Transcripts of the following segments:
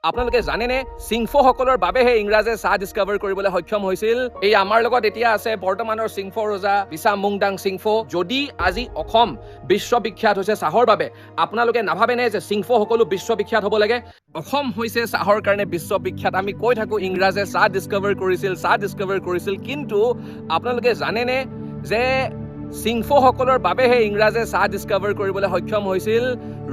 আপোনালোকে জানেনে সিংফসকলৰ বাবেহে ইংৰাজে চাহ ডিস্কভাৰ কৰিবলৈ সক্ষম হৈছিল। এই আমাৰ লগত এতিয়া আছে বৰ্তমানৰ সিংফ ৰজা বিছা মুংডাং সিংফ। যদি আজি অসম বিশ্ববিখ্যাত হৈছে চাহৰ বাবে, আপোনালোকে নাভাবেনে যে সিংফসকলো বিশ্ববিখ্যাত হ'ব লাগে? অসম হৈছে চাহৰ কাৰণে বিশ্ববিখ্যাত। আমি কৈ থাকোঁ ইংৰাজে চাহ ডিস্কভাৰ কৰিছিল, কিন্তু আপোনালোকে জানেনে যে সিংফসকলৰ বাবেহে ইংৰাজে চাহ ডিস্কভাৰ কৰিবলৈ সক্ষম হৈছিল?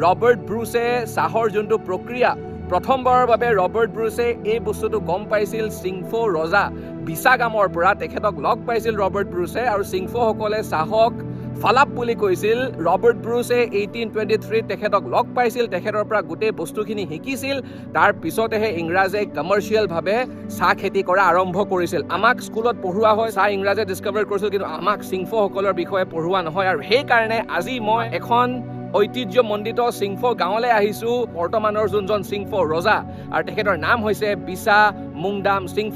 ৰবাৰ্ট ব্ৰুছে চাহৰ যোনটো প্ৰক্ৰিয়া, প্ৰথমবাৰৰ বাবে ৰবাৰ্ট ব্ৰুছে এই বস্তুটো গম পাইছিল সিংফ ৰজা বিছাগামৰ পৰা। তেখেতক লগ পাইছিল ৰবাৰ্ট ব্ৰুছে আৰু সিংফসকলে চাহক ফালাপ বুলি কৈছিল। ৰবাৰ্ট ব্ৰুছে 1823 তেখেতক লগ পাইছিল, তেখেতৰ পৰা গোটেই বস্তুখিনি শিকিছিল। তাৰ পিছতেহে ইংৰাজে কমাৰ্চিয়েলভাৱে চাহ খেতি কৰা আৰম্ভ কৰিছিল। আমাক স্কুলত পঢ়োৱা হয় চাহ ইংৰাজে ডিস্কভাৰ কৰিছিল, কিন্তু আমাক সিংফসকলৰ বিষয়ে পঢ়োৱা নহয়। আৰু সেইকাৰণে আজি মই এখন ঐতিহ্যমণ্ডিত সিংফ গাঁৱলৈ আহিছো। বৰ্তমানৰ যোনজন সিংফ ৰজা আৰু তেখেতৰ নাম হৈছে বিছা মুংডাম সিংফ।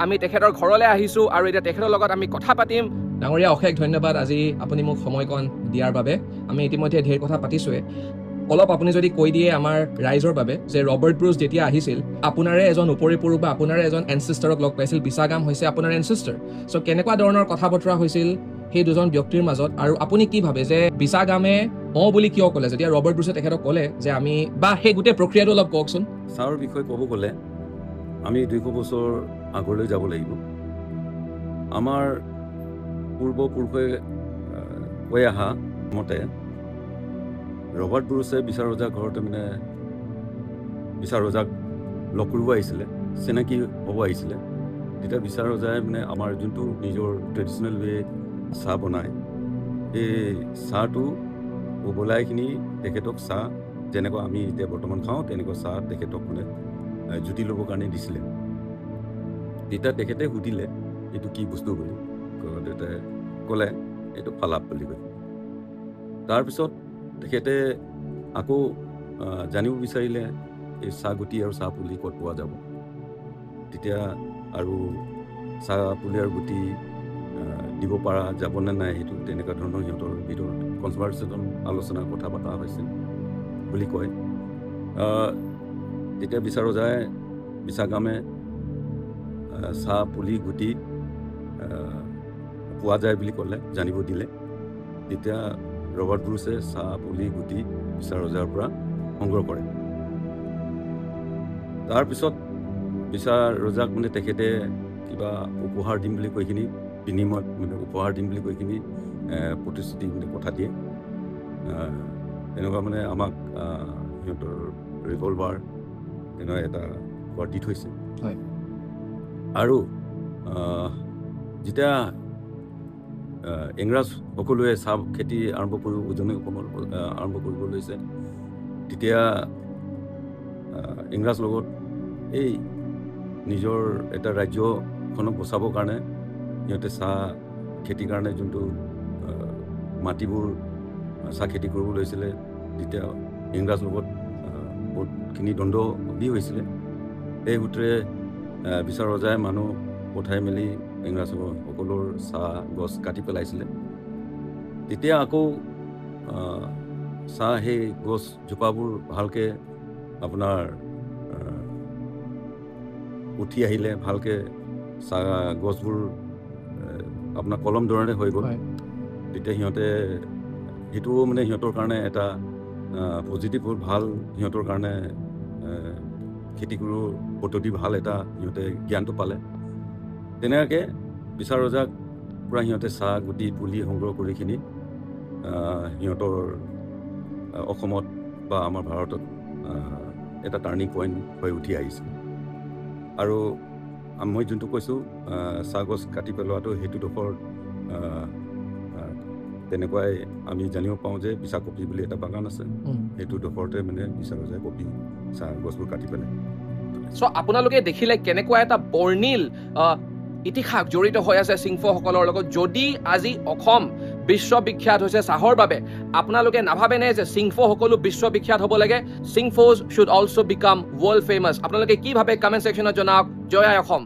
আমি তেখেতৰ ঘৰলৈ আহিছো আৰু এতিয়া তেখেতৰ লগত আমি কথা পাতিম। ডাঙৰীয়া, অশেষ ধন্যবাদ আজি আপুনি মোক সময়কণ দিয়াৰ বাবে। আমি ইতিমধ্যে ঢেৰ কথা পাতিছোৱে। অলপ আপুনি যদি কৈ দিয়ে আমাৰ ৰাইজৰ বাবে যে ৰবাৰ্ট ব্ৰুচ যেতিয়া আহিছিল, আপোনাৰে এজন উপৰি পুৰুষ বা আপোনাৰে এজন এনচিষ্টাৰক লগ পাইছিল, বিছাগাম হৈছে আপোনাৰ এনচিষ্টাৰ। চ' কেনেকুৱা ধৰণৰ কথা বতৰা হৈছিল সেই দুজন ব্যক্তিৰ মাজত, আৰু আপুনি কি ভাবে যে বিছাগামে বুলি কিয় ক'লে যেতিয়া ৰবাৰ্ট ব্ৰুচে তেখেতক ক'লে যে আমি, বা সেই গোটেই প্ৰক্ৰিয়াটো অলপ কওকচোন। চাহৰ বিষয়ে ক'ব গ'লে আমি 200 বছৰ আগলৈ যাব লাগিব। আমাৰ পূৰ্বপুৰুষে কৈ অহা মতে ৰবাৰ্ট ব্ৰুচে বিছা ৰজাৰ ঘৰতে বিছা ৰজাক লগ কৰিব আহিছিলে, চিনাকি হ'ব আহিছিলে। তেতিয়া বিছা ৰজাই আমাৰ যোনটো নিজৰ ট্ৰেডিশ্যনেল ৱে চাহ বনায়, এই চাহটো উবলাইখিনি তেখেতক চাহ যেনেকুৱা আমি এতিয়া বৰ্তমান খাওঁ তেনেকুৱা চাহ তেখেতক জুতি ল'বৰ কাৰণে দিছিলে। তেতিয়া তেখেতে সুধিলে এইটো কি বস্তু বুলি। দেউতাই ক'লে এইটো ফালাপ বুলি কয়। তাৰপিছত তেখেতে আকৌ জানিব বিচাৰিলে এই চাহ গুটি আৰু চাহ পুলি ক'ত পোৱা যাব। তেতিয়া আৰু চাহ পুলি আৰু গুটি দিব পৰা যাবনে নাই, সেইটো তেনেকুৱা ধৰণৰ সিহঁতৰ ভিতৰত কনভাৰ্চেশ্যন আলোচনা কথা পতা হৈছিল বুলি কয়। তেতিয়া বিছা ৰজাই বিছাগামে চাহ পুলি গুটি পোৱা যায় বুলি ক'লে, জানিব দিলে। তেতিয়া ৰবাৰ্ট ব্ৰুচে চাহ পুলি গুটি বিছা ৰজাৰ পৰা সংগ্ৰহ কৰে। তাৰপিছত বিছা ৰজাক তেখেতে কিবা উপহাৰ দিম বুলি কৈ কিনি, বিনিময়ত উপহাৰ দিম বুলি কৈ কিনি প্ৰতিশ্ৰুতি কথা দিয়ে। তেনেকুৱা আমাক সিহঁতৰ ৰিভলভাৰ তেনেকুৱা এটা ঘৰ দি থৈছে। হয়। আৰু যেতিয়া ইংৰাজ সকলোৱে চাহ খেতি আৰম্ভ কৰিব, উজনি অসমত আৰম্ভ কৰিব লৈছে, তেতিয়া ইংৰাজ লগত এই নিজৰ এটা ৰাজ্যখনক বচাবৰ কাৰণে সিহঁতে চাহ খেতিৰ কাৰণে যোনটো মাটিবোৰ চাহ খেতি কৰিব লৈছিলে, তেতিয়া ইংৰাজ লগত বহুতখিনি দ্বন্দ্ব দি হৈছিলে। সেই সূত্ৰে বিছা ৰজাই মানুহ পঠাই মেলি ইংৰাজ সকলৰ চাহ গছ কাটি পেলাইছিলে। তেতিয়া আকৌ চাহ সেই গছ জোপাবোৰ ভালকৈ আপোনাৰ উঠি আহিলে, ভালকৈ চাহ গছবোৰ আপোনাৰ কলম ধৰণে হৈ গ'ল। তেতিয়া সিহঁতে সেইটোও সিহঁতৰ কাৰণে এটা পজিটিভ হ'ল, ভাল সিহঁতৰ কাৰণে খেতি কৰোঁ পদ্ধতি ভাল এটা সিহঁতে জ্ঞানটো পালে। তেনেকুৱাকৈ বিছা ৰজাক পূৰা সিহঁতে চাহ গুটি পুলি সংগ্ৰহ কৰি কিনি সিহঁতৰ অসমত বা আমাৰ ভাৰতত এটা টাৰ্ণিং পইণ্ট হৈ উঠি আহিছে। আৰু মই যোনটো কৈছোঁ চাহগছ কাটি পেলোৱাটো, সেইটো ডোখৰ তেনেকুৱাই আমি জানিব পাওঁ যে বিছা কপি বুলি এটা বাগান আছে, সেইটো ডোখৰতে বিছা ৰজাই কপি চাহ গছবোৰ কাটি পেলাই। চ' আপোনালোকে দেখিলে কেনেকুৱা এটা বৰ্ণিল ইতিহাস জড়িত হৈ আছে সিংফসকলৰ লগত। যদি আজি অসম বিশ্ববিখ্যাত হৈছে চাহৰ বাবে, আপোনালোকে নাভাবেনে যে সিংফসকলো বিশ্ববিখ্যাত হ'ব লাগে? Singphos should also' become world famous. আপোনালোকে কি ভাবে কমেণ্ট ছেকশ্যনত জনাওক। জয় আই অসম।